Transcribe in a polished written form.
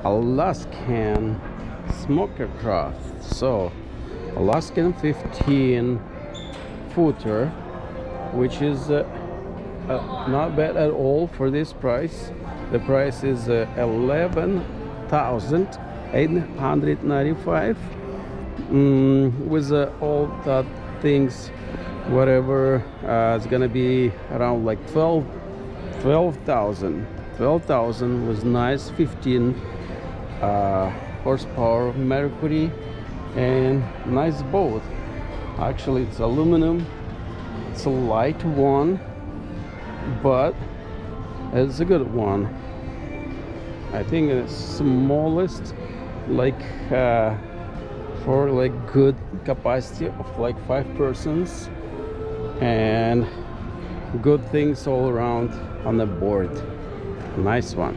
Alaskan smoker craft. So Alaskan 15 footer, which is not bad at all for this price. The price is 11,895 with all that things, whatever. It's gonna be around like 12,000 with nice 15 horsepower Mercury and nice boat. Actually, it's aluminum. It's a light one, but it's a good one. I think it's smallest, like for like good capacity of like 5 persons, and good things all around on the board. Nice one.